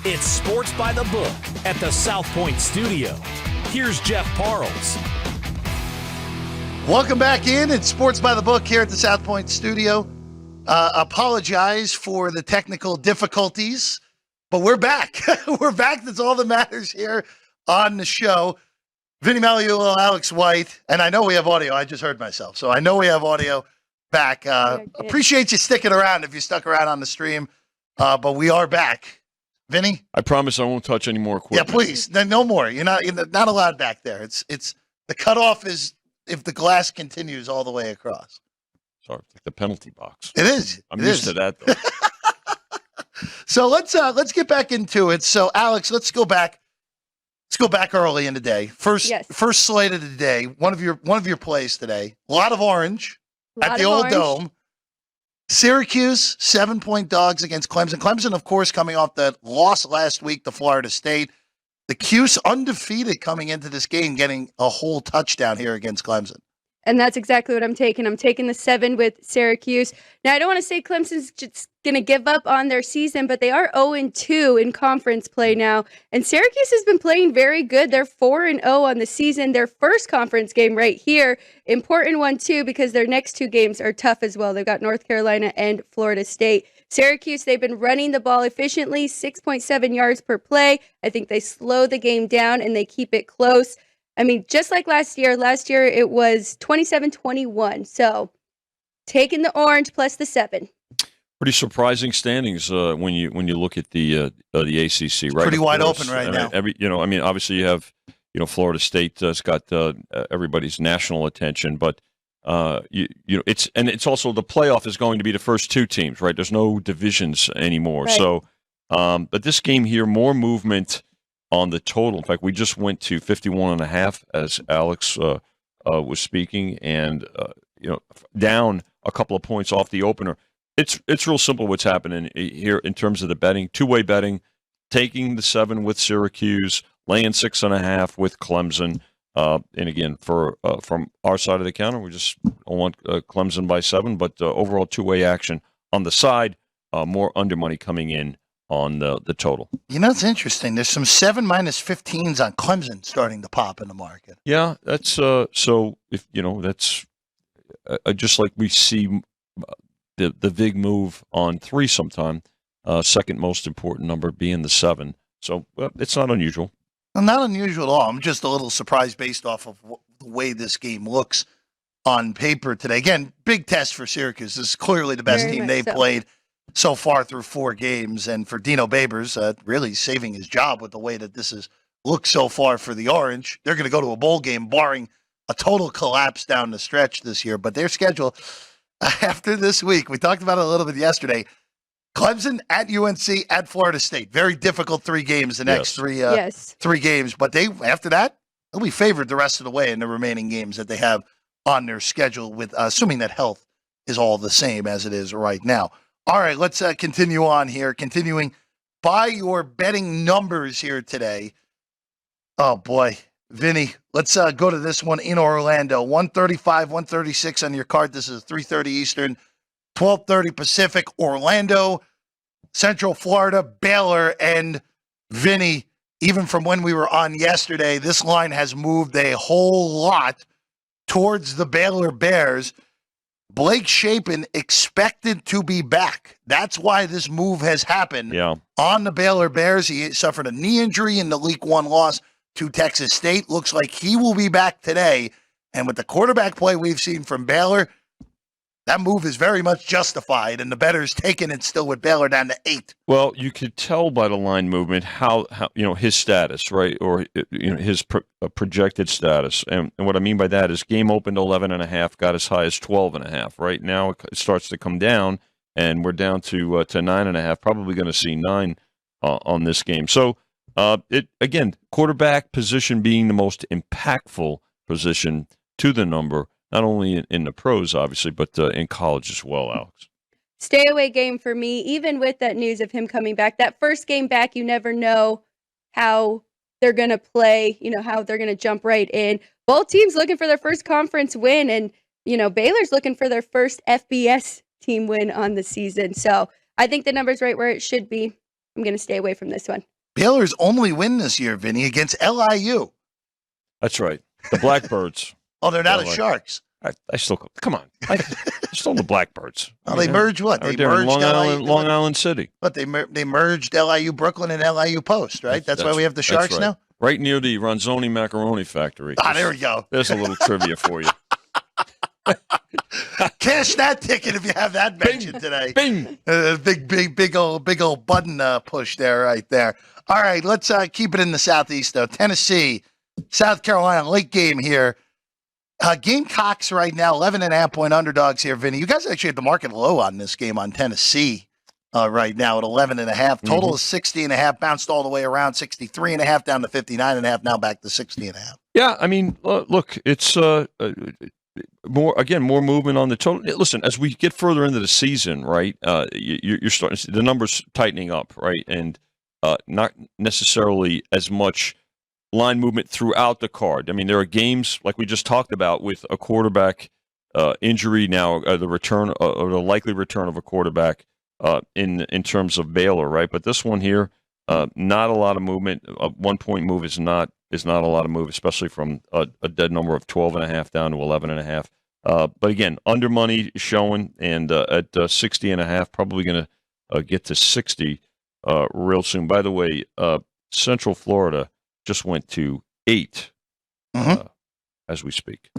It's Sports by the Book at the South Point Studio. Here's Jeff Parles. Welcome back in. It's Sports by the Book here at the South Point Studio. Apologize for the technical difficulties, but we're back. We're back. That's all that matters here on the show. Vinny, Magliulo, Alex White, and I know we have audio. I just heard myself, so I know we have audio back. Appreciate you sticking around if you stuck around on the stream, but we are back. Vinny? I promise I won't touch any more equipment. Yeah, please. No more. You're not allowed back there. It's the cutoff is if the glass continues all the way across. Sorry, like the penalty box. It is. I'm used to that, though. So let's get back into it. So Alex, let's go back early in the day. First slate of the day. One of your plays today. A lot of orange at the old Dome. Syracuse, 7-point dogs against Clemson. Clemson, of course, coming off that loss last week to Florida State. The Cuse undefeated coming into this game, getting a whole touchdown here against Clemson. And that's exactly what I'm taking. I'm taking the 7 with Syracuse. Now, I don't want to say Clemson's just going to give up on their season, but they are 0-2 in conference play now. And Syracuse has been playing very good. They're 4-0 on the season. Their first conference game right here. Important one, too, because their next 2 games are tough as well. They've got North Carolina and Florida State. Syracuse, they've been running the ball efficiently, 6.7 yards per play. I think they slow the game down and they keep it close. I mean, just like last year it was 27-21. So taking the orange plus the 7. Pretty surprising standings when you look at the ACC. Right, pretty wide open right now. Obviously you have Florida State has got everybody's national attention, but it's also the playoff is going to be the first 2 teams, right? There's no divisions anymore. Right. So, but this game here, more movement on the total. In fact, we just went to 51.5 as Alex was speaking, and down a couple of points off the opener. It's real simple what's happening here in terms of the betting. 2-way betting, taking the 7 with Syracuse, laying 6.5 with Clemson. And again, from our side of the counter, we just don't want Clemson by 7, but overall 2-way action on the side, more under money coming in on the total. It's interesting. There's some 7 minus 15s on Clemson starting to pop in the market. Yeah, that's so if that's just like we see the big move on 3 sometime. Second most important number being the 7. So it's not unusual. Well, not unusual at all. I'm just a little surprised based off of the way this game looks on paper today. Again, big test for Syracuse. This is clearly the best team they've played so far through 4 games. And for Dino Babers, really saving his job with the way that this has looked so far for the Orange. They're going to go to a bowl game, barring a total collapse down the stretch this year. But their schedule after this week, we talked about it a little bit yesterday, Clemson at UNC at Florida State. Very difficult 3 games, the next 3 games. But after that, they'll be favored the rest of the way in the remaining games that they have on their schedule, with assuming that health is all the same as it is right now. All right, let's continue on here. Continuing by your betting numbers here today. Oh, boy. Vinny, let's go to this one in Orlando. 135, 136 on your card. This is 3:30 Eastern, 12:30 Pacific. Orlando, Central Florida, Baylor, and Vinny. Even from when we were on yesterday, this line has moved a whole lot towards the Baylor Bears. Blake Shapen expected to be back. That's why this move has happened on the Baylor Bears. He suffered a knee injury in the Week 1 loss to Texas State. Looks like he will be back today. And with the quarterback play we've seen from Baylor, that move is very much justified, and the bettor's taking it still with Baylor down to 8. Well, you could tell by the line movement how his status, right, or his projected status, and what I mean by that is game opened 11.5, got as high as 12.5. Right now it starts to come down, and we're down to 9.5. Probably going to see 9 on this game. So quarterback position being the most impactful position to the number. Not only in the pros, obviously, but in college as well, Alex. Stay away game for me, even with that news of him coming back. That first game back, you never know how they're going to play, how they're going to jump right in. Both teams looking for their first conference win, and, Baylor's looking for their first FBS team win on the season. So I think the number's right where it should be. I'm going to stay away from this one. Baylor's only win this year, Vinny, against LIU. That's right. The Blackbirds. Oh, they're not the Sharks. I still come on. I still the Blackbirds. Oh, they merged what? They merged Long Island City. But they merged LIU Brooklyn and LIU Post, right? That's why we have the Sharks right. now. Right near the Ronzoni Macaroni Factory. There we go. There's a little trivia for you. Cash that ticket if you have that mentioned today. Bing. Big old button push there, right there. All right, let's keep it in the Southeast though. Tennessee, South Carolina, late game here. Gamecocks right now, 11.5-point underdogs here, Vinny. You guys actually had the market low on this game on Tennessee right now at 11.5. Total is 60.5, bounced all the way around 63.5 down to 59.5, now back to 60.5. Yeah, I mean, look, it's more movement on the total. Listen, as we get further into the season, right, you're starting to see the numbers tightening up, right, and not necessarily as much line movement throughout the card. I mean, there are games like we just talked about with a quarterback injury now, the return or the likely return of a quarterback in terms of Baylor, right? But this one here, not a lot of movement. A 1 point move is not a lot of move, especially from a dead number of 12.5 down to 11.5. But again, under money showing, and at 60.5, probably going to get to 60 real soon. By the way, Central Florida just went to 8 as we speak.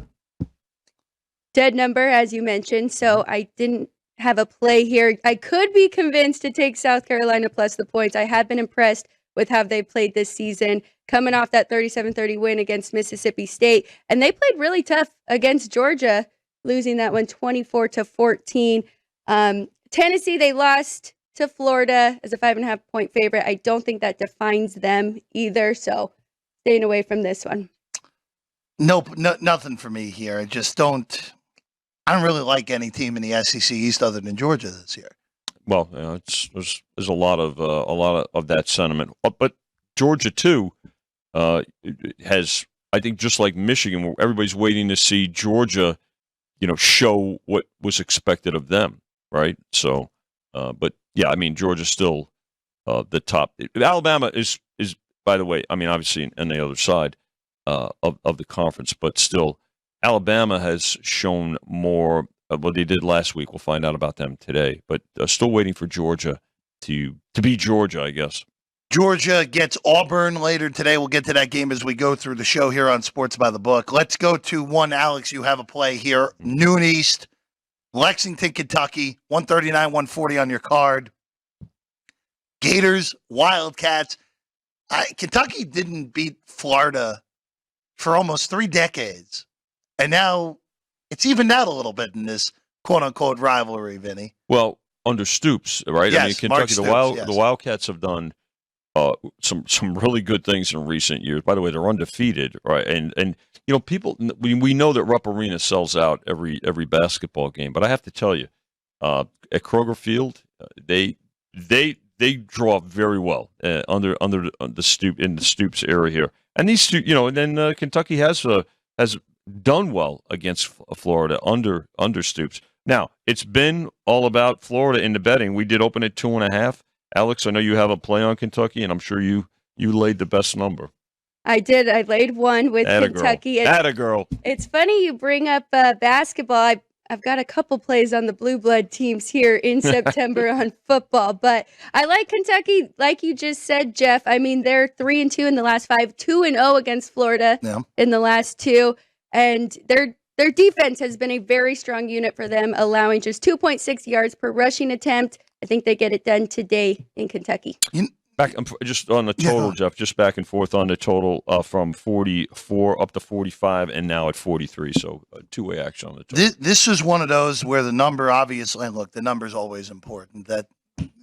Dead number, as you mentioned, so I didn't have a play here. I could be convinced to take South Carolina plus the points. I have been impressed with how they played this season, coming off that 37-30 win against Mississippi State. And they played really tough against Georgia, losing that one 24-14. Tennessee, they lost to Florida as a 5.5-point favorite. I don't think that defines them either, so staying away from this one. Nope, nothing for me here. I don't really like any team in the SEC East other than Georgia this year. Well, there's a lot of that sentiment, but Georgia too has, I think, just like Michigan, where everybody's waiting to see Georgia, show what was expected of them, right? So, but yeah, I mean, Georgia's still the top. Alabama is, by the way, I mean, obviously on the other side of the conference, but still, Alabama has shown more of what they did last week. We'll find out about them today, but still waiting for Georgia to be Georgia, I guess. Georgia gets Auburn later today. We'll get to that game as we go through the show here on Sports by the Book. Let's go to one, Alex. You have a play here. Noon East, Lexington, Kentucky, 139, 140 on your card. Gators, Wildcats. Kentucky didn't beat Florida for almost 3 decades. And now it's evened out a little bit in this quote-unquote rivalry, Vinny. Well, under Stoops, right? Yes, I mean, Kentucky, Stoops, yes. The Wildcats have done some really good things in recent years. By the way, they're undefeated, right? And people, we know that Rupp Arena sells out every basketball game, but I have to tell you, at Kroger Field, they draw very well under the Stoop in the Stoops area here, and these and then Kentucky has done well against Florida under Stoops. Now, it's been all about Florida in the betting. We did open at 2.5. Alex, I know you have a play on Kentucky, and I'm sure you laid the best number. I did. I laid one with Kentucky. Atta girl. It's funny you bring up basketball. I've got a couple plays on the Blue Blood teams here in September on football, but I like Kentucky, like you just said, Jeff. I mean, they're 3-2 in the last 5, 2-0 against Florida in the last 2, and their defense has been a very strong unit for them, allowing just 2.6 yards per rushing attempt. I think they get it done today in Kentucky. Back just on the total, Jeff, just back and forth on the total from 44 up to 45 and now at 43. So two-way action on the total. This is one of those where the number, obviously, and look, the number is always important. That,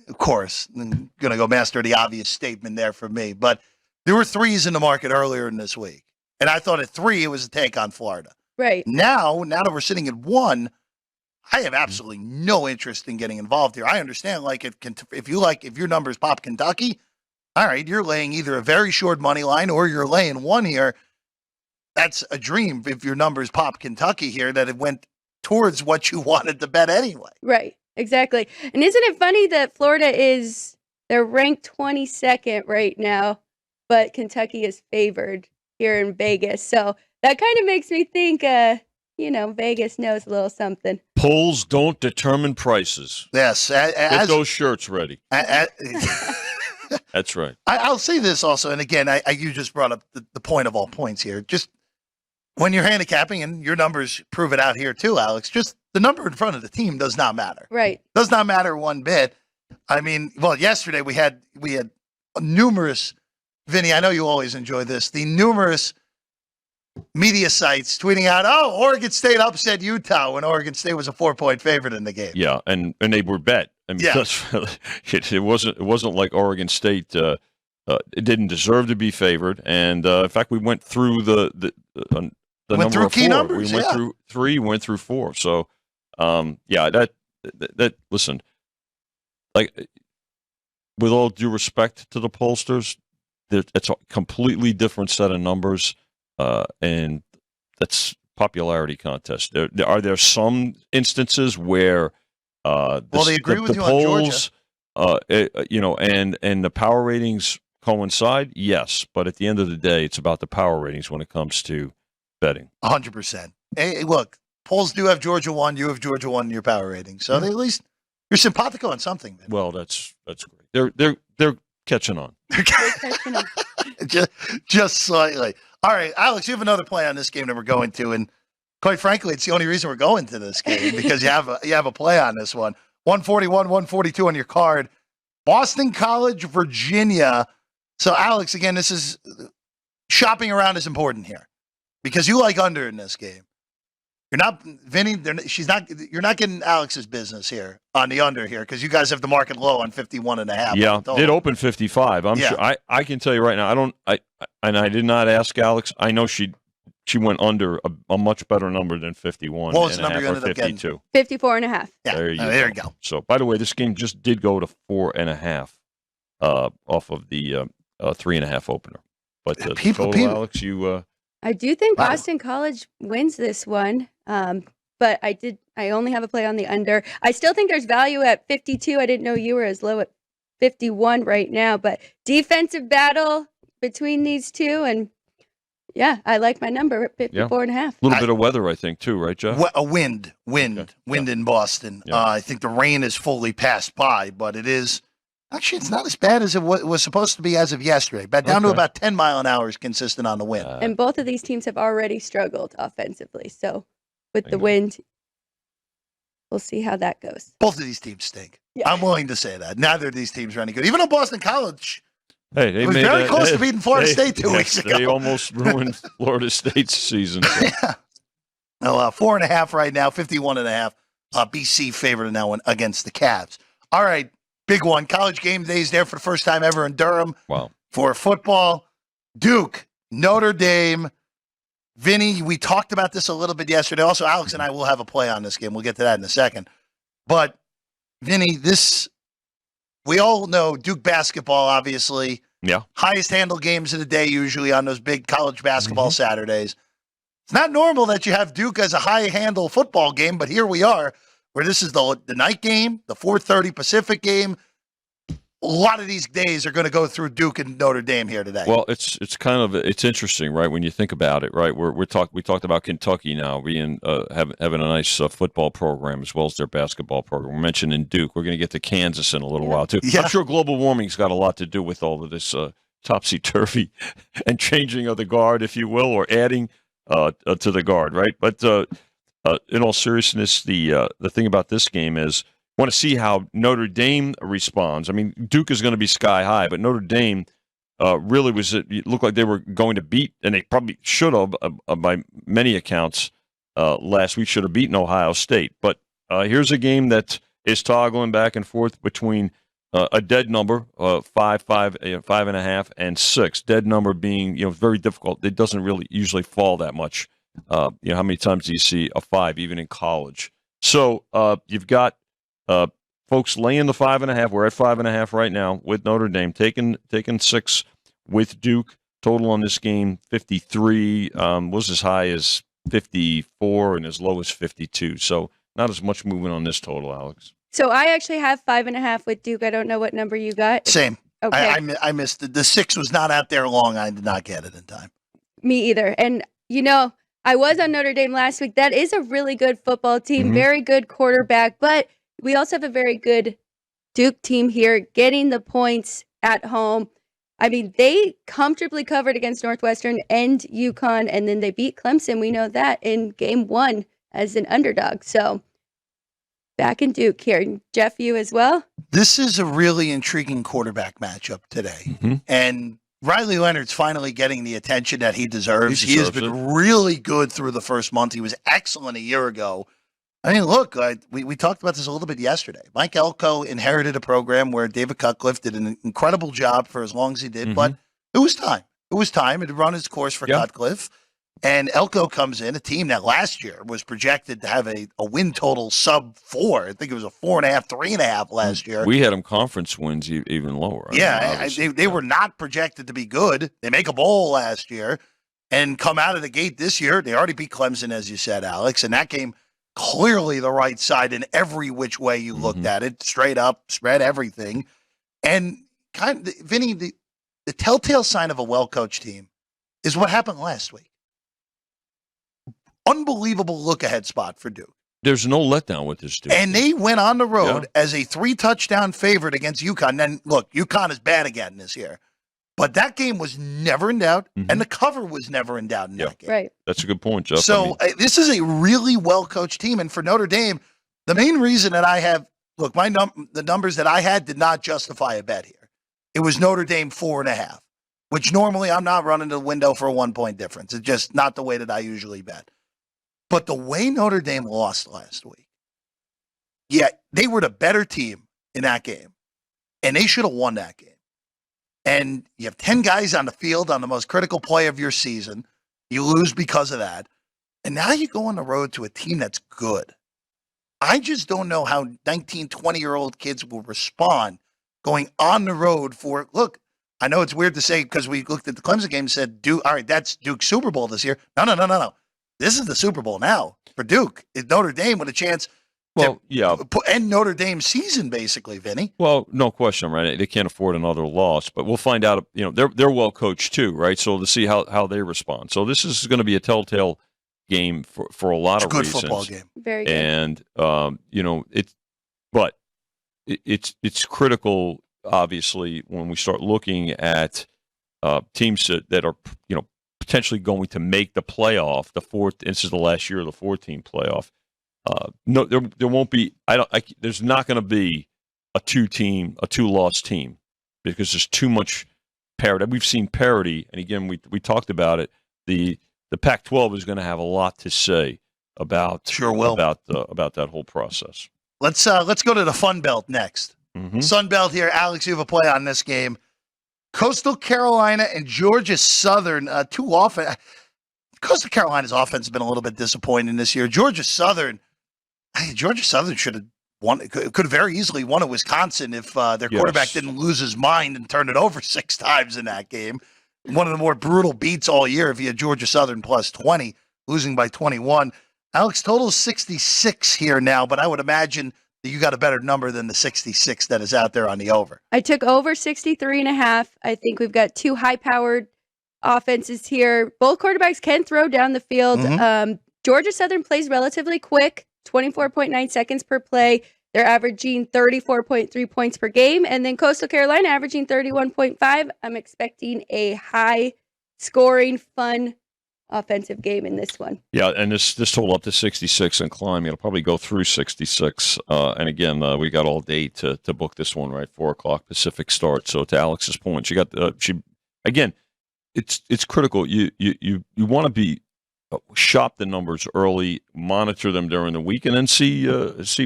of course, I'm going to go master the obvious statement there for me. But there were 3s in the market earlier in this week. And I thought at 3, it was a take on Florida. Right. Now that we're sitting at 1, I have absolutely no interest in getting involved here. I understand, like, if your numbers pop Kentucky, all right, you're laying either a very short money line or you're laying 1 here. That's a dream if your numbers pop Kentucky here, that it went towards what you wanted to bet anyway. Right, exactly. And isn't it funny that Florida is They're ranked 22nd right now, but Kentucky is favored here in Vegas. So that kind of makes me think, Vegas knows a little something. Polls don't determine prices. Yes. Get those shirts ready. That's right. I'll say this also, and again, you just brought up the point of all points here. Just when you're handicapping, and your numbers prove it out here too, Alex, just the number in front of the team does not matter. Right. Does not matter one bit. I mean, well, yesterday we had numerous, Vinny, I know you always enjoy this, the numerous media sites tweeting out, oh, Oregon State upset Utah when Oregon State was a 4-point favorite in the game. Yeah, and they were bet. I mean, it wasn't like Oregon State it didn't deserve to be favored. And in fact, we went through the went through key numbers. We went through 3, went through 4. So that listen, like with all due respect to the pollsters, it's a completely different set of numbers. And that's popularity contest. Are there some instances where they agree with the you polls, on Georgia, and the power ratings coincide? Yes, but at the end of the day, it's about the power ratings when it comes to betting. 100%. Hey, look, polls do have Georgia 1. You have Georgia 1 in your power rating, so at least you're simpatico on something. Man. Well, that's great. They're catching on. They're catching on. just slightly. All right, Alex, you have another play on this game that we're going to, and quite frankly, it's the only reason we're going to this game because you have a play on this one. 141, 142 on your card. Boston College, Virginia. So, Alex, again, this is shopping around is important here because you like under in this game. You're not, Vinny. You're not getting Alex's business here on the under here because you guys have the market low on 51.5. Yeah, it opened 55. I'm sure. I can tell you right now. I did not ask Alex. I know she went under a much better number than 51. What was the number you ended up getting? 54.5. Yeah, there you go. So, by the way, this game just did go to 4.5 off of the 3.5 opener. But people, Alex, you. I do think Boston College wins this one, but I only have a play on the under. I still think there's value at 52. I didn't know you were as low at 51 right now, but defensive battle between these two, and I like my number at 54.5. A little bit of weather, I think, too, right, Jeff? A wind in Boston. Yeah. I think the rain is fully passed by, but it is. Actually, it's not as bad as it was supposed to be as of yesterday. But down to about 10 mile an hour is consistent on the wind. And both of these teams have already struggled offensively. So with the wind, we'll see how that goes. Both of these teams stink. Yeah. I'm willing to say that. Neither of these teams are any good. Even though Boston College they was very close to beating Florida State 2 weeks ago. They almost ruined Florida State's season. So. Yeah. Well, 4.5 right now, 51.5. BC favored in that one against the Cavs. All right. Big one. College game days there for the first time ever in Durham. Wow. For football. Duke, Notre Dame. Vinny, we talked about this a little bit yesterday. Also, Alex and I will have a play on this game. We'll get to that in a second. But, Vinny, we all know Duke basketball, obviously. Yeah. Highest handle games of the day usually on those big college basketball Saturdays. It's not normal that you have Duke as a high handle football game, but here we are. Where this is the night game, the 4:30 Pacific game. A lot of these days are going to go through Duke and Notre Dame here today. Well, it's interesting, right? When you think about it, right? We talked about Kentucky now being having a nice football program as well as their basketball program. We're mentioning Duke. We're going to get to Kansas in a little while too. Yeah. I'm sure global warming's got a lot to do with all of this topsy-turvy and changing of the guard, if you will, or adding to the guard, right? But in all seriousness, the thing about this game is I want to see how Notre Dame responds. I mean, Duke is going to be sky high, but Notre Dame really it looked like they were going to beat, and they probably should have, by many accounts, last week should have beaten Ohio State. But here's a game that is toggling back and forth between a dead number, 5.5, and 6. Dead number being very difficult. It doesn't really usually fall that much. How many times do you see a 5 even in college? So you've got folks laying the 5.5. We're at 5.5 right now with Notre Dame, taking 6 with Duke. Total on this game 53, was as high as 54 and as low as 52. So not as much movement on this total, Alex. So I actually have 5.5 with Duke. I don't know what number you got. Same. Okay. I missed it. The 6 was not out there long. I did not get it in time. Me either. And, I was on Notre Dame last week. That is a really good football team, very good quarterback, but we also have a very good Duke team here getting the points at home. I mean, they comfortably covered against Northwestern and UConn, and then they beat Clemson. We know that in game 1 as an underdog. So back in Duke here. Jeff, you as well? This is a really intriguing quarterback matchup today. And Riley Leonard's finally getting the attention that he deserves. He has been really good through the first month. He was excellent a year ago. I mean, look, we talked about this a little bit yesterday. Mike Elko inherited a program where David Cutcliffe did an incredible job for as long as he did, but it was time. It was time. It had run its course for Cutcliffe. And Elko comes in, a team that last year was projected to have a win total sub 4. I think it was a 4.5, 3.5 last year. We had them conference wins even lower. They were not projected to be good. They make a bowl last year and come out of the gate this year. They already beat Clemson, as you said, Alex, and that game clearly the right side in every which way you looked at it, straight up, spread everything. And Vinny, the telltale sign of a well-coached team is what happened last week. Unbelievable look-ahead spot for Duke. There's no letdown with this Duke. And they went on the road as a 3-touchdown favorite against UConn. Then, look, UConn is bad again this year. But that game was never in doubt, and the cover was never in doubt in that game. Right. That's a good point, Jeff. So this is a really well-coached team. And for Notre Dame, the main reason that I have – look, the numbers that I had did not justify a bet here. It was Notre Dame 4.5, which normally I'm not running the window for a 1-point difference. It's just not the way that I usually bet. But the way Notre Dame lost last week, they were the better team in that game, and they should have won that game. And you have 10 guys on the field on the most critical play of your season. You lose because of that. And now you go on the road to a team that's good. I just don't know how 19, 20-year-old kids will respond going on the road for, look, I know it's weird to say because we looked at the Clemson game and said, Duke, all right, that's Duke's Super Bowl this year. No. This is the Super Bowl now for Duke. It's Notre Dame with a chance to end Notre Dame's season, basically, Vinny. Well, no question, right? They can't afford another loss, but we'll find out. They're well coached too, right? So to see how they respond. So this is going to be a telltale game for a lot of reasons. Good football game, very good. And it's critical, obviously, when we start looking at teams that are potentially going to make the playoff, the fourth. This is the last year of the 14 playoff. No, there won't be. There's not going to be a 2-loss team because there's too much parity. We've seen parity, and again, we talked about it. The Pac-12 is going to have a lot to say about about that whole process. Let's go to the Fun Belt next. Sun Belt here, Alex. You have a play on this game. Coastal Carolina and Georgia Southern, Coastal Carolina's offense has been a little bit disappointing this year. Georgia Southern should have won. Could have very easily won at Wisconsin if their quarterback didn't lose his mind and turn it over 6 times in that game. One of the more brutal beats all year if you had Georgia Southern plus 20, losing by 21. Alex, total is 66 here now, but I would imagine that you got a better number than the 66 that is out there on the over. I took over 63.5. I think we've got 2 high-powered offenses here. Both quarterbacks can throw down the field. Georgia Southern plays relatively quick, 24.9 seconds per play. They're averaging 34.3 points per game. And then Coastal Carolina averaging 31.5. I'm expecting a high-scoring, fun offensive game in this one. Yeah, and this total up to 66 and climbing. It'll probably go through 66. And again, we got all day to book this one, right? 4:00 Pacific start. So to Alex's point, it's critical. You want to be shop the numbers early, monitor them during the week, and then see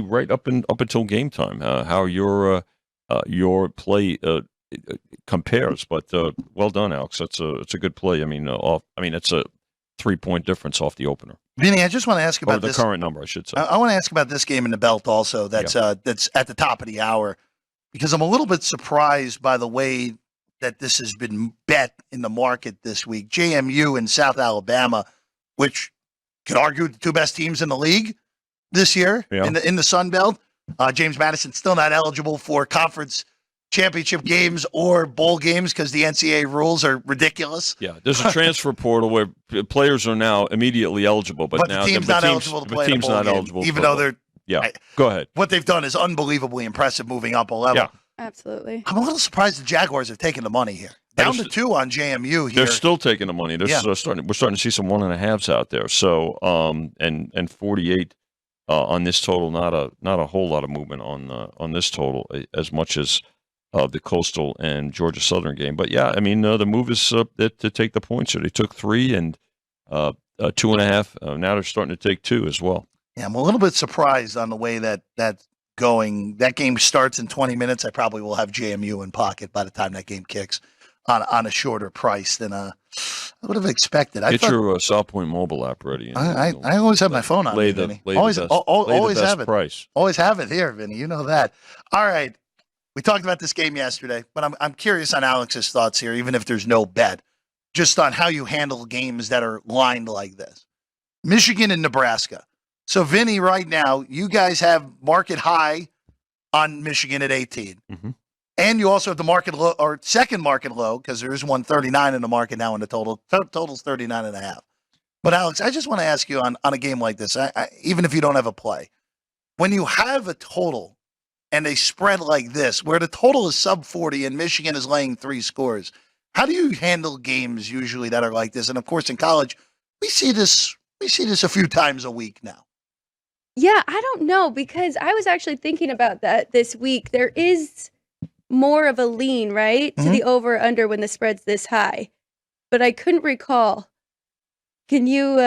right up until game time how your play compares. But well done, Alex. It's a good play. It's a 3-point difference off the opener. Vinny, I just want to ask about the current number, I should say. I want to ask about this game in the belt also. That's at the top of the hour, because I'm a little bit surprised by the way that this has been bet in the market this week. JMU and South Alabama, which could argue the 2 best teams in the league this year in the Sun Belt. James Madison still not eligible for conference championship games or bowl games because the NCAA rules are ridiculous. Yeah, there's a transfer portal where players are now immediately eligible, but now the team's not eligible to play in a bowl game, even though they're. Yeah, go ahead. What they've done is unbelievably impressive, moving up a level. Yeah. Absolutely. I'm a little surprised the Jaguars have taken the money here. Down to 2 on JMU here. They're still taking the money. We're starting to see some 1.5s out there. So and 48 on this total. Not a whole lot of movement on this total as much as the Coastal and Georgia Southern game. But yeah, I mean the move is to take the points. So they took 3 and 2.5. Now they're starting to take 2 as well. Yeah, I'm a little bit surprised on the way that's going. That game starts in 20 minutes. I probably will have JMU in pocket by the time that game kicks on a shorter price than I would have expected. Get your South Point mobile app ready. I always have my phone on me, Vinny. Always have it. Price. Always have it here, Vinny. You know that. All right. We talked about this game yesterday, but I'm curious on Alex's thoughts here, even if there's no bet, just on how you handle games that are lined like this. Michigan and Nebraska. So, Vinny, right now, you guys have market high on Michigan at 18. Mm-hmm. And you also have the market low, or second market low, because there is 139 in the market now in the total. Total's 39.5. But, Alex, I just want to ask you on a game like this, even if you don't have a play, when you have a total and they spread like this, where the total is sub 40 and Michigan is laying 3 scores, how do you handle games usually that are like this? And, of course, in college, we see this a few times a week now. Yeah, I don't know, because I was actually thinking about that this week. There is more of a lean, right, to the over-under when the spread's this high. But I couldn't recall. Can you,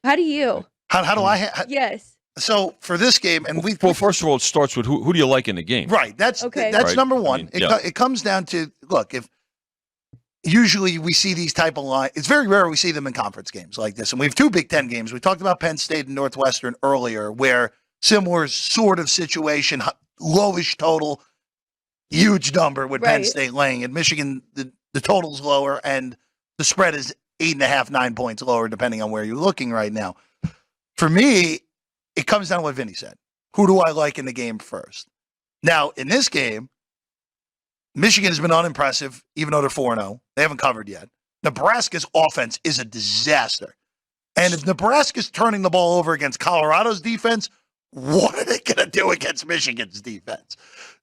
how do you? How do I? Yes. So for this game, and well, first of all, it starts with who do you like in the game? Right. That's right? number one. I mean, It comes down to, look, if usually we see these type of lines, it's very rare we see them in conference games like this. And we have 2 Big Ten games. We talked about Penn State and Northwestern earlier, where similar sort of situation, lowish total, huge number with Penn State laying. In Michigan, the total's lower and the spread is 8.5, 9 points lower, depending on where you're looking right now. For me, it comes down to what Vinny said. Who do I like in the game first? Now, in this game, Michigan has been unimpressive, even though they're 4-0. They haven't covered yet. Nebraska's offense is a disaster. And if Nebraska's turning the ball over against Colorado's defense, what are they going to do against Michigan's defense?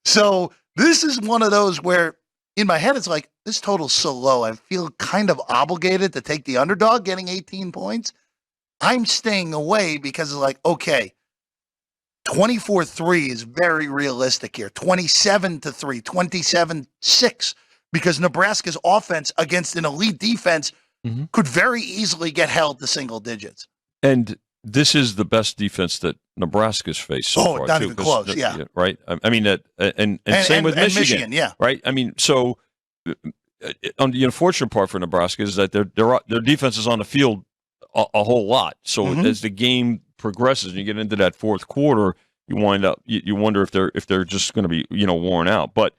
So this is one of those where, in my head, it's like, this total's so low. I feel kind of obligated to take the underdog, getting 18 points. I'm staying away because it's like, okay, 24-3 is very realistic here. 27-3, 27-6, because Nebraska's offense against an elite defense could very easily get held to single digits. And this is the best defense that Nebraska's faced so far. Not even close, yeah. Right? I mean, and same with Michigan. Yeah. Right? I mean, so on the unfortunate part for Nebraska is that their defense is on the field a whole lot. So as the game progresses and you get into that fourth quarter, you wind up you wonder if they're just going to be worn out. But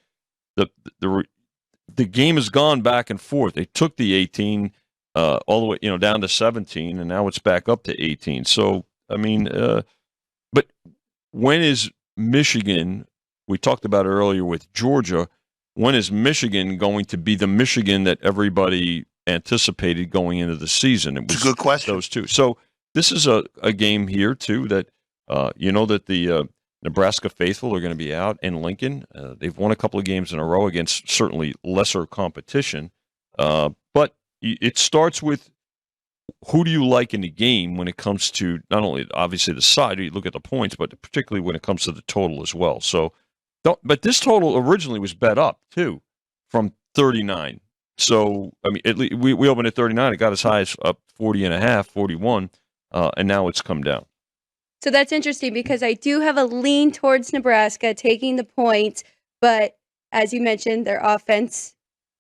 the game has gone back and forth. They took the 18 all the way down to 17, and now it's back up to 18. So I mean, but when is Michigan? We talked about it earlier with Georgia. When is Michigan going to be the Michigan that everybody anticipated going into the season? It was a good question. Those two. So this is a game here too that that the Nebraska faithful are going to be out in Lincoln. They've won a couple of games in a row against certainly lesser competition, but it starts with who do you like in the game when it comes to not only obviously the side, you look at the points, but particularly when it comes to the total as well. So, but this total originally was bet up too from 39. So, I mean, we opened at 39. It got as high as up 40.5, 41, and now it's come down. So that's interesting because I do have a lean towards Nebraska taking the points, but as you mentioned, their offense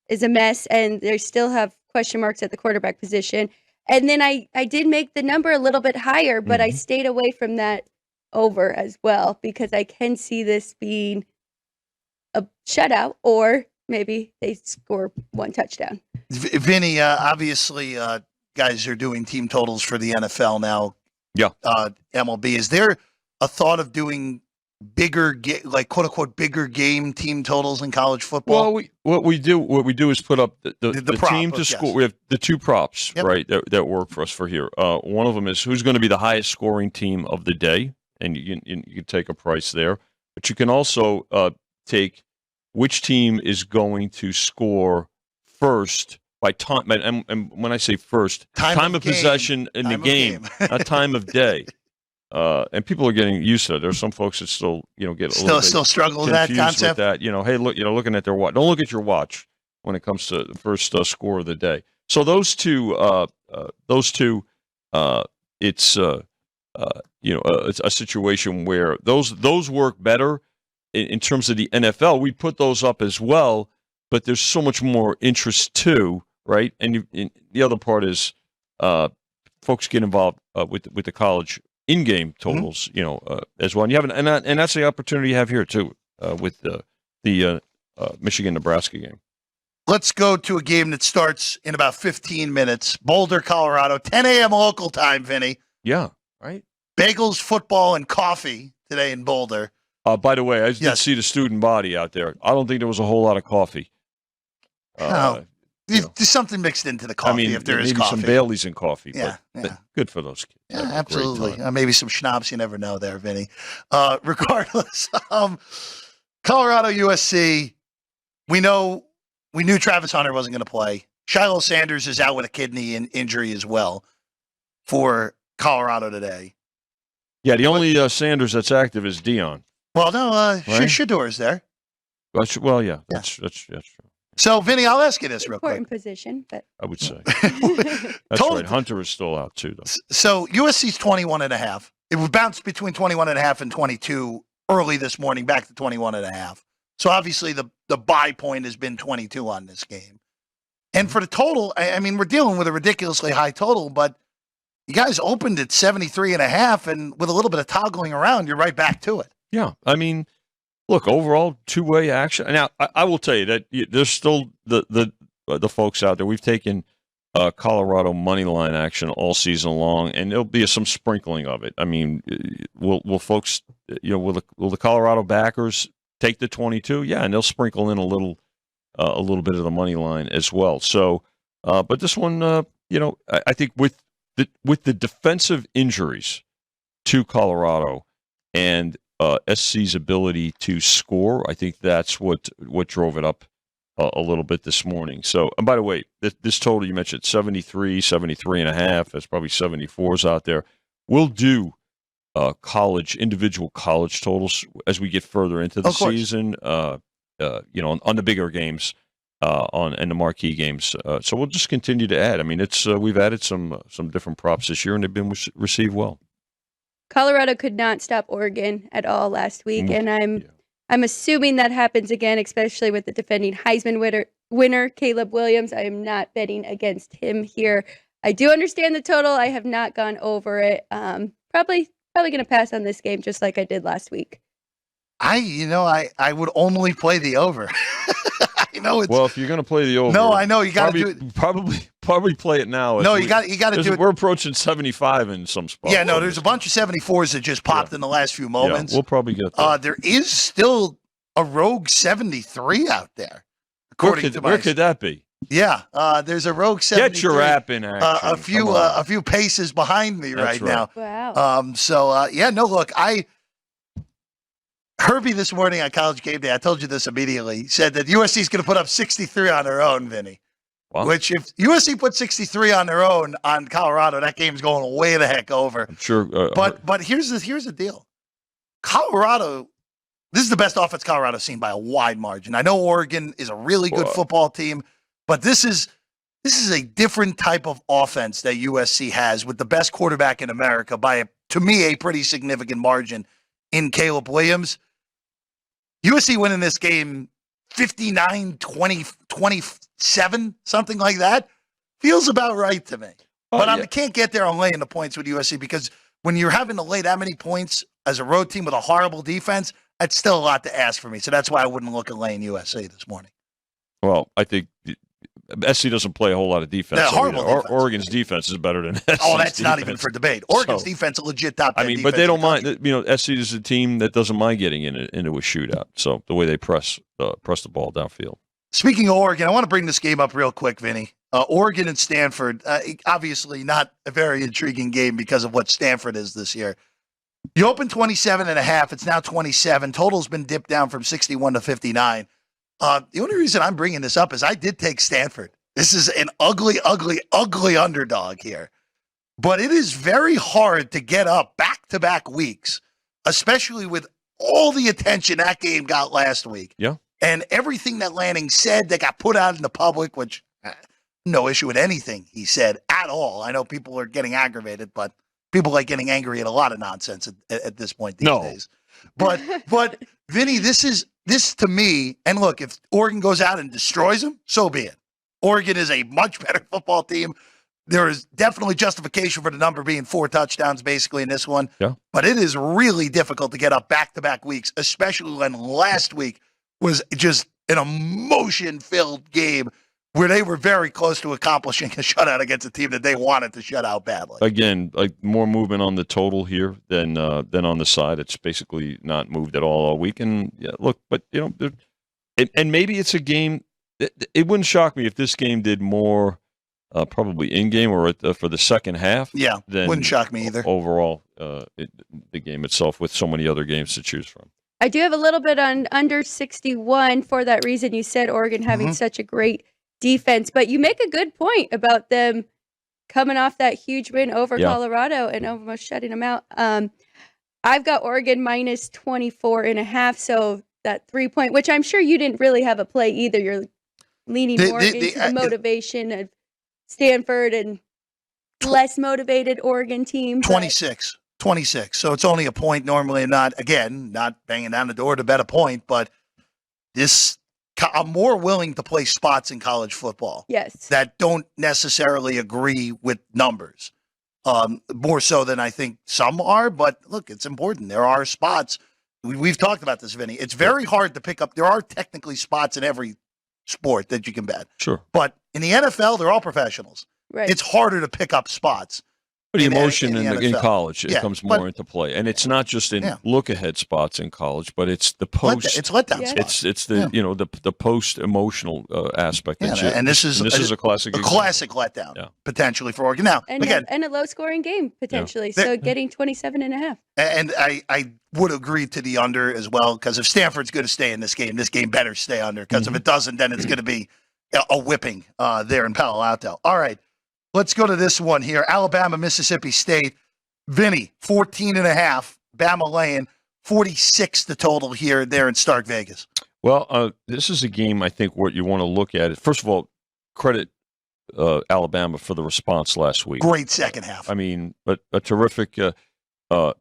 is a mess, and they still have question marks at the quarterback position. And then I did make the number a little bit higher, but I stayed away from that over as well because I can see this being a shutout, or maybe they score one touchdown. Vinny, obviously, guys are doing team totals for the NFL now. Yeah. MLB. Is there a thought of doing bigger, like quote unquote, bigger game team totals in college football? Well, what we do is put up the prop, team to yes. score. We have the two props, Yep. right, that work for us for here. One of them is who's going to be the highest scoring team of the day, and you can take a price there. But you can also take which team is going to score first by time. And when I say first, time of possession in the game, not time of day. And people are getting used to it. There's some folks that still, get a little bit still struggle with that concept. With that, hey, look, looking at their watch. Don't look at your watch when it comes to the first score of the day. So those two, it's it's a situation where those work better in terms of the NFL. We put those up as well, but there's so much more interest too, right? And the other part is folks get involved with the college in-game totals, as well. And you have and that's the opportunity you have here too with the Michigan-Nebraska game. Let's go to a game that starts in about 15 minutes. Boulder, Colorado, 10 a.m. local time, Vinny. Yeah, right. Bagels, football, and coffee today in Boulder. By the way, I did see the student body out there. I don't think there was a whole lot of coffee. There's something mixed into the coffee if there is coffee. Maybe some Baileys in coffee, but good for those kids. Yeah, absolutely. Maybe some schnapps. You never know there, Vinny. Regardless, Colorado, USC, we knew Travis Hunter wasn't going to play. Shiloh Sanders is out with a kidney injury as well for Colorado today. Yeah, the only Sanders that's active is Dion. Well, no, Shador is there. Well, yeah, that's true. So, Vinny, I'll ask you this real quick. Important position, but I would say that's right. Hunter is still out too, though. So USC's 21.5. It bounced between 21.5 and 22 early this morning, back to 21.5. So obviously the buy point has been 22 on this game. And for the total, I mean, we're dealing with a ridiculously high total, but you guys opened at 73.5, and with a little bit of toggling around, you're right back to it. Yeah, I mean, look, overall two-way action. Now, I will tell you that there's still the folks out there. We've taken Colorado money line action all season long, and there'll be some sprinkling of it. I mean, will folks, will the Colorado backers take the 22? Yeah, and they'll sprinkle in a little bit of the money line as well. So, but this one, I think with the defensive injuries to Colorado and SC's ability to score, I think that's what drove it up a little bit this morning. So, and by the way, this total you mentioned, 73.5, that's probably 74s out there. We'll do individual college totals as we get further into the season, on the bigger games, and the marquee games. So we'll just continue to add. I mean, we've added some different props this year, and they've been received well. Colorado could not stop Oregon at all last week, and I'm assuming that happens again, especially with the defending Heisman winner Caleb Williams. I am not betting against him here. I do understand the total. I have not gone over it. Probably going to pass on this game just like I did last week. I would only play the over. Well, if you're going to play the over, no, I know you got to do it. Probably play it now. No, you got to do it. We're approaching 75 in some spots. Yeah, no, there's a bunch of 74s that just popped in the last few moments. Yeah, we'll probably get that. There is still a rogue 73 out there. Where could that be? Yeah, there's a rogue 73. Get your app in action. A few paces behind me right now. Wow. Look, Herbie this morning on College Game Day, I told you this immediately, said that USC is going to put up 63 on their own, Vinny. Wow. Which if USC puts 63 on their own on Colorado, that game's going way the heck over. I'm sure. But here's the deal. Colorado, this is the best offense Colorado's seen by a wide margin. I know Oregon is a really good football team, but this is a different type of offense that USC has with the best quarterback in America by, to me, a pretty significant margin in Caleb Williams. USC winning this game 59-20-27, something like that, feels about right to me. I can't get there on laying the points with USC because when you're having to lay that many points as a road team with a horrible defense, that's still a lot to ask for me. So that's why I wouldn't look at laying USC this morning. Well, I think SC doesn't play a whole lot of defense. Yeah, horrible defense. Oregon's defense is better than SC's Oh, that's not defense. even for debate. Oregon's defense a legit top 10 defense. But they don't mind. SC is a team that doesn't mind getting into a shootout. So the way they press the ball downfield. Speaking of Oregon, I want to bring this game up real quick, Vinny. Oregon and Stanford, obviously not a very intriguing game because of what Stanford is this year. You opened 27.5. It's now 27. Total's been dipped down from 61 to 59. The only reason I'm bringing this up is I did take Stanford. This is an ugly, ugly, ugly underdog here. But it is very hard to get up back-to-back weeks, especially with all the attention that game got last week. Yeah. And everything that Lanning said that got put out in the public, which no issue with anything he said at all. I know people are getting aggravated, but people like getting angry at a lot of nonsense at this point these days. But Vinny, this to me, and look, if Oregon goes out and destroys them, so be it. Oregon is a much better football team. There is definitely justification for the number being 4 touchdowns basically in this one. Yeah. But it is really difficult to get up back-to-back weeks, especially when last week was just an emotion-filled game where they were very close to accomplishing a shutout against a team that they wanted to shut out badly. Again, like more movement on the total here than on the side. It's basically not moved at all week. And yeah, look, but and maybe it's a game. It wouldn't shock me if this game did more, probably in game or for the second half. Yeah, wouldn't shock me either. Overall, the game itself with so many other games to choose from. I do have a little bit on under 61 for that reason. You said Oregon having such a great defense, but you make a good point about them coming off that huge win over Colorado and almost shutting them out. I've got Oregon minus 24.5, so that 3-point, which I'm sure you didn't really have a play either. You're leaning more into the motivation of Stanford and less motivated Oregon team. 26. So it's only a point normally, not banging down the door to bet a point, but I'm more willing to play spots in college football. Yes. That don't necessarily agree with numbers. More so than I think some are, but look, it's important. There are spots. We've talked about this, Vinny. It's very hard to pick up. There are technically spots in every sport that you can bet. Sure. But in the NFL, they're all professionals. Right. It's harder to pick up spots. But the emotion in college, it Yeah, comes more into play. And it's not just in look-ahead spots in college, but it's the post. It's letdown spots. It's the the post-emotional aspect. And this is a classic letdown potentially for Oregon. Now, and again, a low-scoring game potentially. So getting 27.5. And I would agree to the under as well, because if Stanford's going to stay in this game better stay under, because if it doesn't, then it's going to be a whipping there in Palo Alto. All right. Let's go to this one here. Alabama, Mississippi State. Vinny, 14.5. Bama laying 46 the total here there in Stark Vegas. Well, this is a game I think what you want to look at. First of all, credit Alabama for the response last week. Great second half. I mean, but a terrific going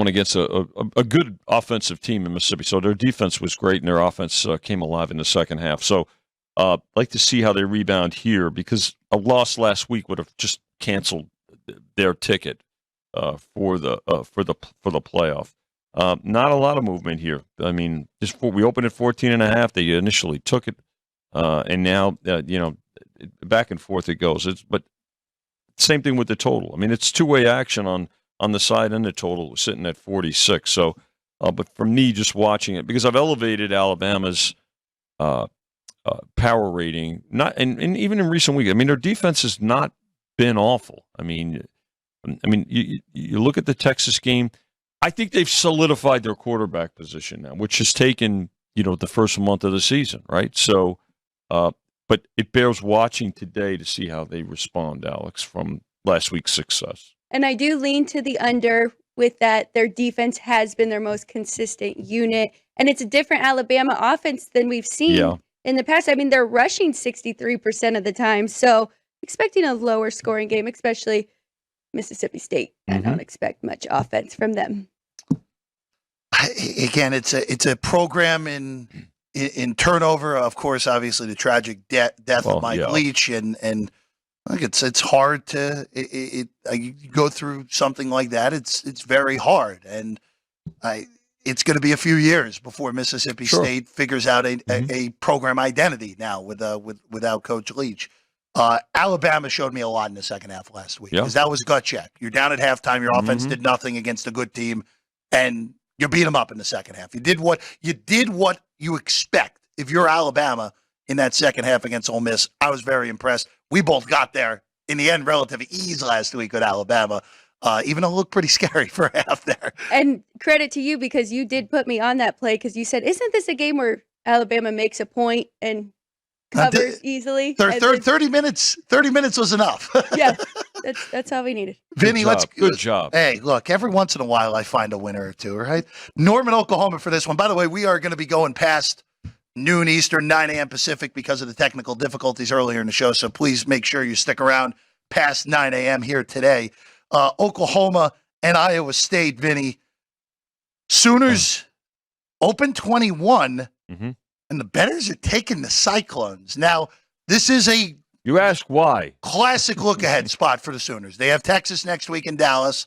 against a good offensive team in Mississippi. So their defense was great and their offense came alive in the second half. So like to see how they rebound here, because a loss last week would have just canceled their ticket for the playoff. Not a lot of movement here. I mean, we opened at 14.5. They initially took it, and now back and forth it goes. But same thing with the total. I mean, it's two-way action on the side and the total sitting at 46. So, but for me, just watching it, because I've elevated Alabama's power rating, and even in recent weeks. I mean, their defense has not been awful. I mean, you look at the Texas game. I think they've solidified their quarterback position now, which has taken the first month of the season, right? So, but it bears watching today to see how they respond, Alex, from last week's success. And I do lean to the under with that. Their defense has been their most consistent unit, and it's a different Alabama offense than we've seen in the past. I mean, they're rushing 63% of the time, so expecting a lower scoring game, especially Mississippi State. I don't expect much offense from them. Again, it's a program in turnover. Of course, obviously the tragic death of Mike Leach, and I think it's hard to you go through something like that. It's very hard, and it's going to be a few years before Mississippi State figures out a program identity now without Coach Leach. Alabama showed me a lot in the second half last week because that was a gut check. You're down at halftime. Your offense did nothing against a good team, and you beat them up in the second half. You did what you expect if you're Alabama in that second half against Ole Miss. I was very impressed. We both got there in the end relative ease last week with Alabama, even though it looked pretty scary for a half there. And credit to you because you did put me on that play because you said, isn't this a game where Alabama makes a point and covers easily? 30 minutes was enough. Yeah, that's all we needed. Vinny, good job. Hey, look, every once in a while I find a winner or two, right? Norman, Oklahoma for this one. By the way, we are going to be going past noon Eastern, 9 a.m. Pacific because of the technical difficulties earlier in the show. So please make sure you stick around past 9 a.m. here today. Oklahoma and Iowa State, Vinny. Sooners open 21, and the bettors are taking the Cyclones. Now, this is you ask why. Classic look-ahead spot for the Sooners. They have Texas next week in Dallas.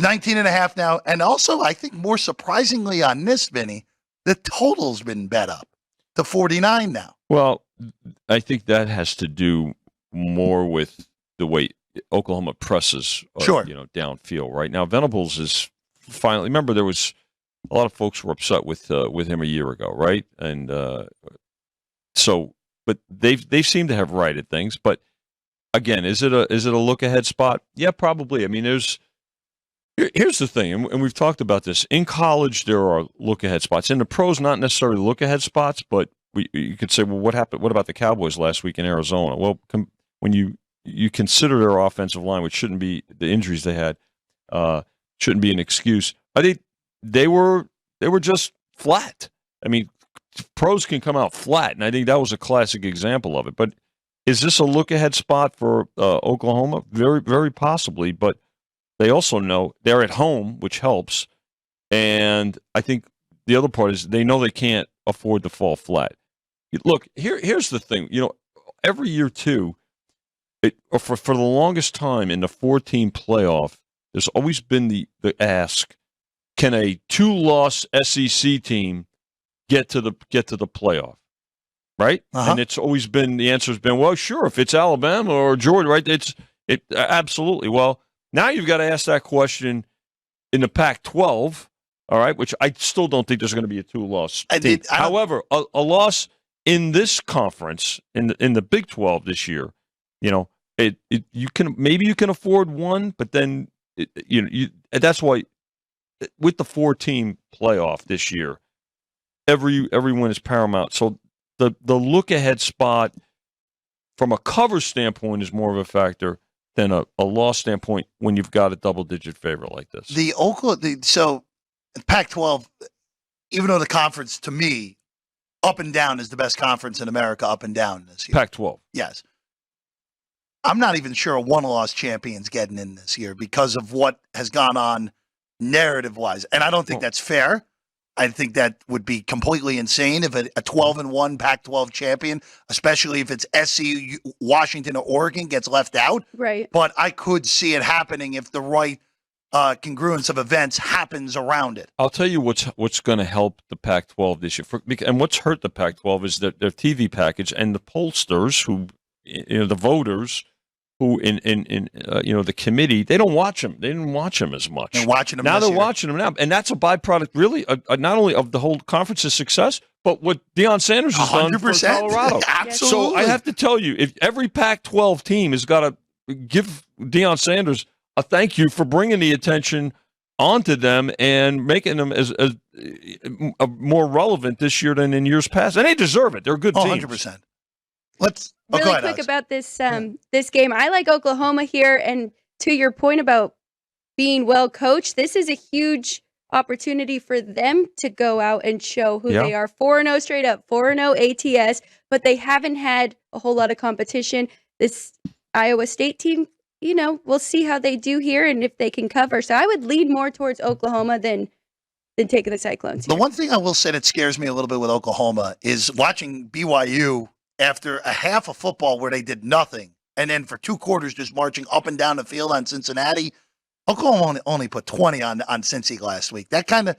19.5 now. And also, I think more surprisingly on this, Vinny, the total's been bet up to 49 now. Well, I think that has to do more with the way Oklahoma presses, downfield. Right now, Venables is finally. Remember, there was a lot of folks were upset with him a year ago, right? And but they seem to have righted things. But again, is it a look ahead spot? Yeah, probably. I mean, here's the thing, and we've talked about this. In college, there are look-ahead spots. In the pros, not necessarily look-ahead spots, but you could say, well, what happened? What about the Cowboys last week in Arizona? Well, when you consider their offensive line, which shouldn't be the injuries they had, shouldn't be an excuse. I think they were just flat. I mean, pros can come out flat, and I think that was a classic example of it. But is this a look-ahead spot for Oklahoma? Very, very possibly, but they also know they're at home, which helps. And I think the other part is they know they can't afford to fall flat. Look, here's the thing. Every year, too, for the longest time in the 4-team playoff, there's always been the ask, can a 2-loss SEC team get to the playoff? Right? And it's always been, the answer's been, well, sure, if it's Alabama or Georgia, right? It absolutely. Well, now you've got to ask that question in the Pac-12, all right, which I still don't think there's going to be a 2-loss team. However, a loss in this conference, in the Big 12 this year, you can afford one, but then that's why with the 4-team playoff this year, every win is paramount. So the look ahead spot from a cover standpoint is more of a factor than a loss standpoint when you've got a double-digit favorite like this. So Pac-12, even though the conference, to me, up and down is the best conference in America, up and down this year. Pac-12. Yes. I'm not even sure a one-loss champion's getting in this year because of what has gone on narrative-wise. And I don't think that's fair. I think that would be completely insane if a 12-1 Pac-12 champion, especially if it's SC, Washington, or Oregon, gets left out. Right. But I could see it happening if the right congruence of events happens around it. I'll tell you what's going to help the Pac-12 this year, and what's hurt the Pac-12 is their TV package and the pollsters who, the voters who in the committee, they don't watch them. They didn't watch them as much. They're watching them now. They're watching them now, and that's a byproduct, really, not only of the whole conference's success, but what Deion Sanders has 100%. done for Colorado. Absolutely. So I have to tell you, if every Pac-12 team has got to give Deion Sanders a thank you for bringing the attention onto them and making them as more relevant this year than in years past, and they deserve it. They're a good team. 100%. Let's. Really go ahead, quick Alex. about this game. I like Oklahoma here, and to your point about being well coached, this is a huge opportunity for them to go out and show who they are. 4-0 straight up, 4-0 ATS, but they haven't had a whole lot of competition. This Iowa State team, we'll see how they do here and if they can cover. So I would lean more towards Oklahoma than taking the Cyclones here. The one thing I will say that scares me a little bit with Oklahoma is watching BYU after a half of football where they did nothing, and then for 2 quarters just marching up and down the field on Cincinnati. Oklahoma only put 20 on Cincy last week. That kind of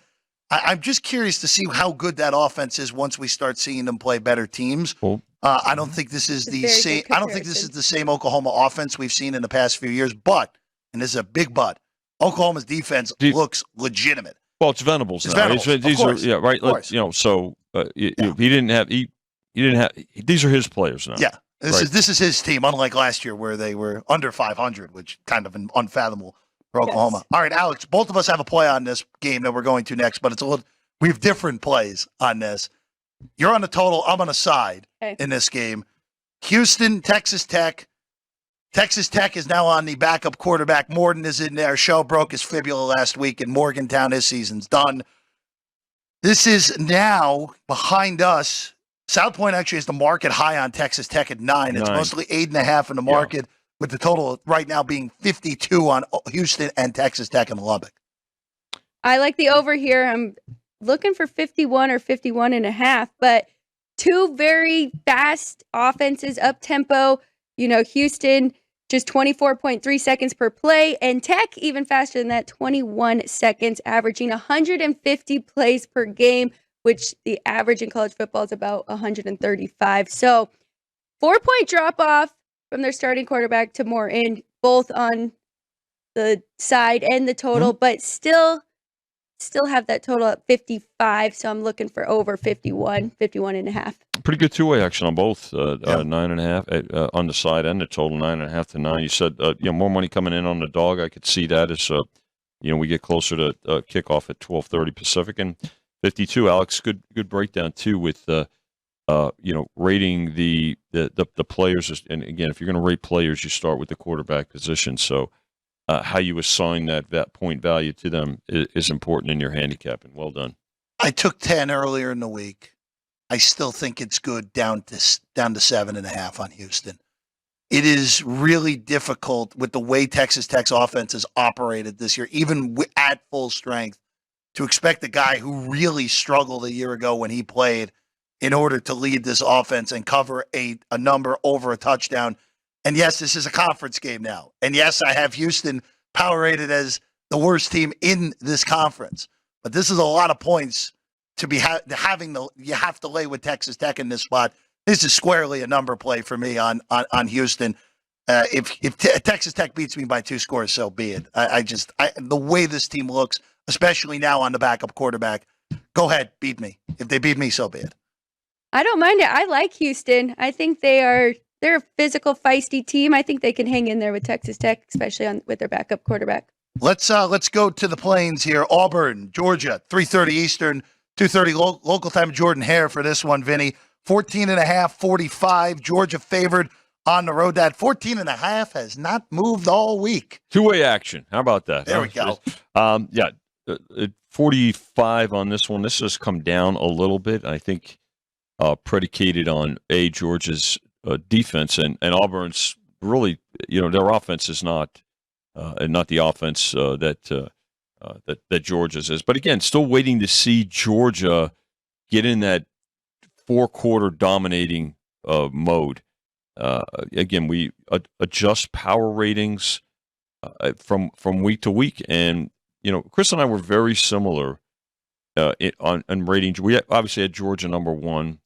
I'm just curious to see how good that offense is once we start seeing them play better teams. Well, I don't think this is the same. I don't think this is the same Oklahoma offense we've seen in the past few years. But, and this is a big but, Oklahoma's defense looks legitimate. Well, it's Venables now. Venables, these are right. So he didn't have these are his players now. Yeah, this is his team. Unlike last year where they were under 500, which kind of unfathomable for Oklahoma. Yes. All right, Alex. Both of us have a play on this game that we're going to next, but we have different plays on this. You're on the total. I'm on a side in this game. Houston, Texas Tech. Texas Tech is now on the backup quarterback. Morton is in there. Show broke his fibula last week in Morgantown. His season's done. This is now behind us. South Point actually is the market high on Texas Tech at 9. It's mostly 8.5 in the market, with the total right now being 52 on Houston and Texas Tech and Lubbock. I like the over here. I'm looking for 51 or 51.5, but two very fast offenses, up tempo. Houston just 24.3 seconds per play, and Tech even faster than that, 21 seconds, averaging 150 plays per game, which the average in college football is about 135. So 4-point drop off from their starting quarterback to Morton, both on the side and the total, but still have that total at 55. So I'm looking for over 51.5. Pretty good two-way action on both, 9.5 on the side and the total, 9.5 to 9. You said more money coming in on the dog. I could see that as we get closer to kickoff at 12:30 Pacific, and 52. Alex, good breakdown too with rating the players. And again, if you're going to rate players, you start with the quarterback position. So how you assign that point value to them is important in your handicapping. Well done. I took 10 earlier in the week. I still think it's good down to 7.5 on Houston. It is really difficult with the way Texas Tech's offense has operated this year, even at full strength, to expect a guy who really struggled a year ago when he played in order to lead this offense and cover a number over a touchdown. And yes, this is a conference game now. And yes, I have Houston power rated as the worst team in this conference. But this is a lot of points to be you have to lay with Texas Tech in this spot. This is squarely a number play for me on Houston. If Texas Tech beats me by 2 scores, so be it. The way this team looks, especially now on the backup quarterback, go ahead, beat me. If they beat me, so be it. I don't mind it. I like Houston. I think they're a physical, feisty team. I think they can hang in there with Texas Tech, especially with their backup quarterback. Let's go to the Plains here. Auburn, Georgia, 3:30 Eastern, 2:30 local time. Jordan Hare for this one, Vinny. 14.5, 45. Georgia favored on the road. That 14.5 has not moved all week. Two-way action. How about that? There we go. 45 on this one. This has come down a little bit. I think predicated on Georgia's defense and Auburn's really, their offense is not the offense that Georgia's is. But again, still waiting to see Georgia get in that 4-quarter dominating mode. Again, we adjust power ratings from week to week, and Chris and I were very similar on ratings. We obviously had Georgia number 1.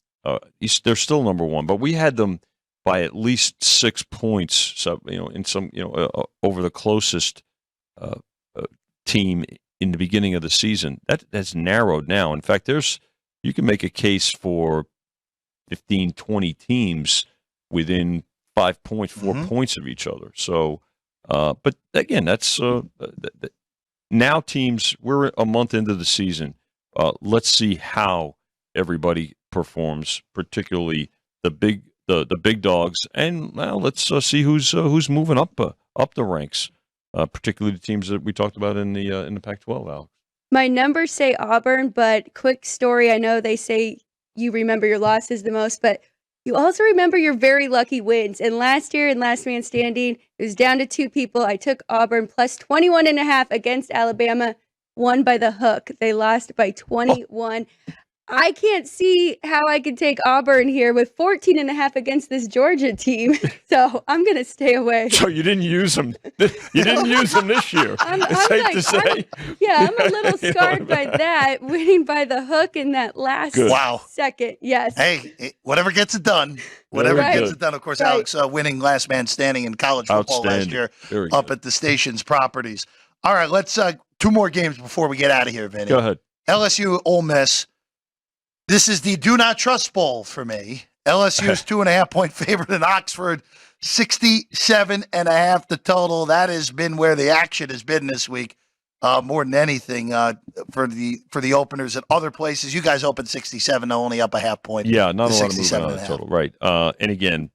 They're still number 1, but we had them by at least 6 points. So in some over the closest team in the beginning of the season. That has narrowed now. In fact, you can make a case for 15, 20 teams within 5 points, 4 points of each other. So, but again, that's now teams. We're a month into the season. Let's see how everybody performs, particularly the big dogs, and now let's see who's moving up the ranks, particularly the teams that we talked about in the Pac-12. Alex, my numbers say Auburn, but quick story. I know they say you remember your losses the most, but you also remember your very lucky wins. And last year in Last Man Standing, it was down to 2 people. I took Auburn plus 21.5 against Alabama, won by the hook. They lost by 21. I can't see how I could take Auburn here with 14.5 against this Georgia team. So I'm going to stay away. So you didn't use them. You didn't use them this year. It's safe to say. I'm a little scarred by that, winning by the hook in that last second. Yes. Hey, whatever gets it done. Whatever gets it done. Of course, Alex winning last man standing in college football last year up at the station's properties. All right, let's 2 more games before we get out of here, Vinny. Go ahead. LSU, Ole Miss. This is the do not trust bowl for me. LSU is 2.5-point favorite in Oxford, 67.5 the total. That has been where the action has been this week, more than anything for the openers at other places. You guys opened 67, only up a half point. Yeah, not a lot of movement on the total, right? And again,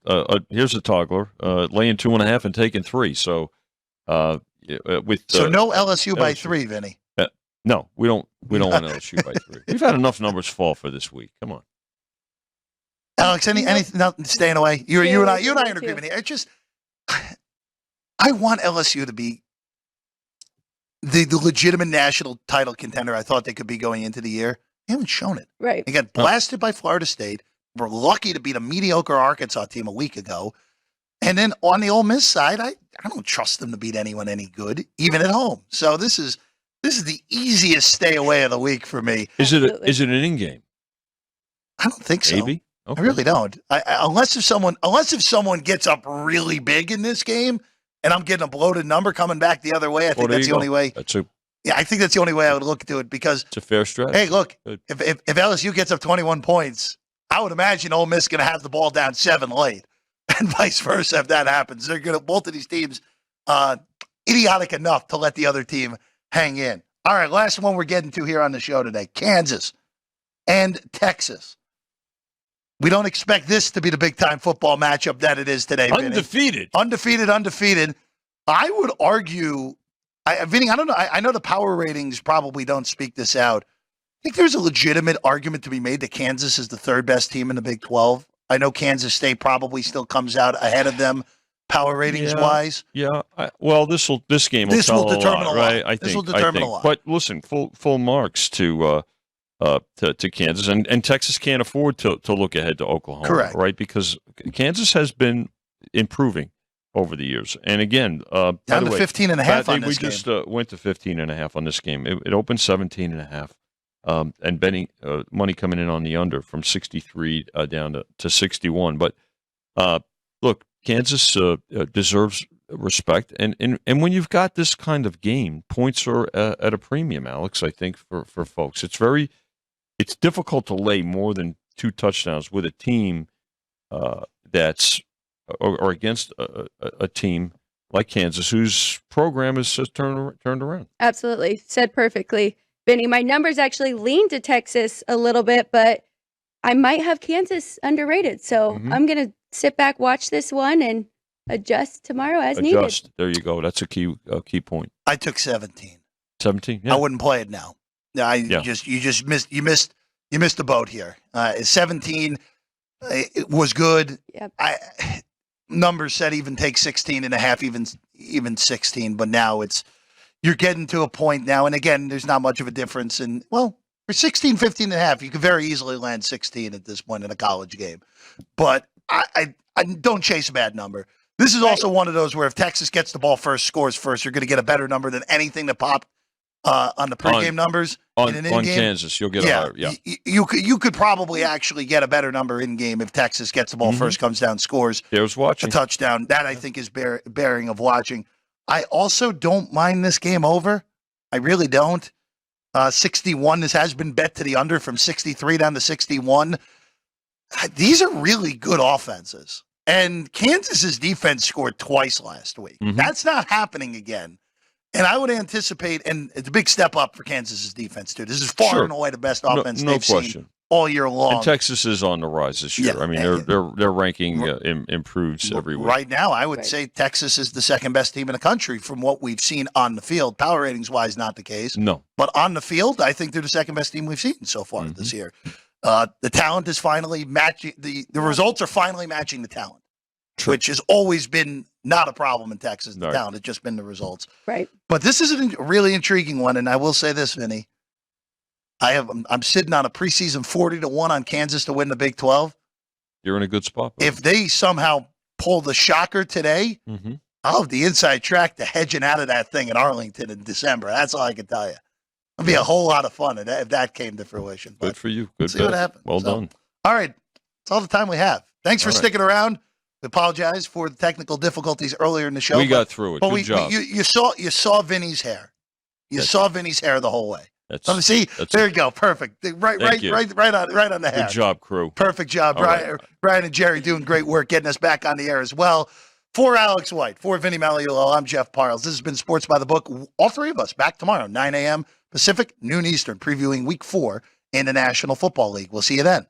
here's a toggler laying 2.5 and taking 3. So no LSU by 3, Vinny. No, we don't want LSU by 3. We've had enough numbers fall for this week. Come on, Alex. Nothing staying away. You and I are in agreement here. It's just I want LSU to be the legitimate national title contender I thought they could be going into the year. They haven't shown it. Right. They got blasted by Florida State. We're lucky to beat a mediocre Arkansas team a week ago. And then on the Ole Miss side, I don't trust them to beat anyone any good, even at home. So this is the easiest stay away of the week for me. Is it an in-game? I don't think so. Maybe. Okay. I really don't. Unless if someone gets up really big in this game, and I'm getting a bloated number coming back the other way. I think that's the only way. I think that's the only way I would look to it because it's a fair strategy. Hey, look, if LSU gets up 21 points, I would imagine Ole Miss is going to have the ball down 7 late, and vice versa if that happens. They're going to both of these teams idiotic enough to let the other team hang in. All right, last one we're getting to here on the show today, Kansas and Texas. We don't expect this to be the big-time football matchup that it is today, Undefeated. Vinny. Undefeated. I would argue, Vinny, I don't know. I know the power ratings probably don't speak this out. I think there's a legitimate argument to be made that Kansas is the 3rd best team in the Big 12. I know Kansas State probably still comes out ahead of them power ratings wise. Yeah. This game will tell determine a lot, right? I think. This will determine a lot. But listen, full marks to Kansas, and Texas can't afford to look ahead to Oklahoma, correct? Right, because Kansas has been improving over the years, and again, down to 15.5 on this game. We just went to 15.5 on this game. It opened 17.5, and betting money coming in on the under from 63 down to 61. But look, Kansas deserves respect, and when you've got this kind of game, points are at a premium, Alex. I think for folks, it's difficult to lay more than 2 touchdowns with a team that's or against a team like Kansas, whose program is just turned around. Absolutely, said perfectly, Vinny. My numbers actually lean to Texas a little bit, but I might have Kansas underrated. So I'm gonna sit back, watch this one, and adjust tomorrow as needed. There you go. That's a key point. I took 17. 17. Yeah. I wouldn't play it now. You missed the boat here. 17 it was good. Yep. Numbers said even take 16.5, even 16, but now you're getting to a point now, and again, there's not much of a difference. And well, for 16, 15.5, you could very easily land 16 at this point in a college game. But I don't chase a bad number. This is also one of those where if Texas gets the ball first, scores first, you're going to get a better number than anything that popped on the pregame numbers. On Kansas, you'll get a higher. Yeah. You could probably actually get a better number in game if Texas gets the ball first, comes down, scores a touchdown. That I think is bearing of watching. I also don't mind this game over. I really don't. 61, this has been bet to the under from 63 down to 61. These are really good offenses. And Kansas's defense scored twice last week. That's not happening again. And I would anticipate, and it's a big step up for Kansas's defense, too. This is far and away the best offense they've seen all year long. And Texas is on the rise this year. I mean, their ranking improves every week. Right now, I would say Texas is the second best team in the country from what we've seen on the field. Power ratings-wise, not the case. No. But on the field, I think they're the second best team we've seen so far this year. The talent is finally matching. The results are finally matching the talent, which has always been not a problem in Texas. The talent has just been the results. Right. But this is a really intriguing one, and I will say this, Vinny. I'm sitting on a preseason 40-1 on Kansas to win the Big 12. You're in a good spot. Bro. If they somehow pull the shocker today, I'll have the inside track to hedging out of that thing in Arlington in December. That's all I can tell you. It'll be a whole lot of fun if that came to fruition. Good for you. Good. See what happens. Well done. All right. That's all the time we have. Thanks for sticking around. We apologize for the technical difficulties earlier in the show. We got through it. Good job. You saw Vinny's hair. You saw Vinny's hair the whole way. There you go. Perfect. Right on the hair. Good job, crew. Perfect job. Brian and Jerry doing great work getting us back on the air as well. For Alex White, for Vinny Magliulo, I'm Jeff Parles. This has been Sports by the Book. All three of us back tomorrow, 9 a.m. Pacific, noon Eastern, previewing Week 4 in the National Football League. We'll see you then.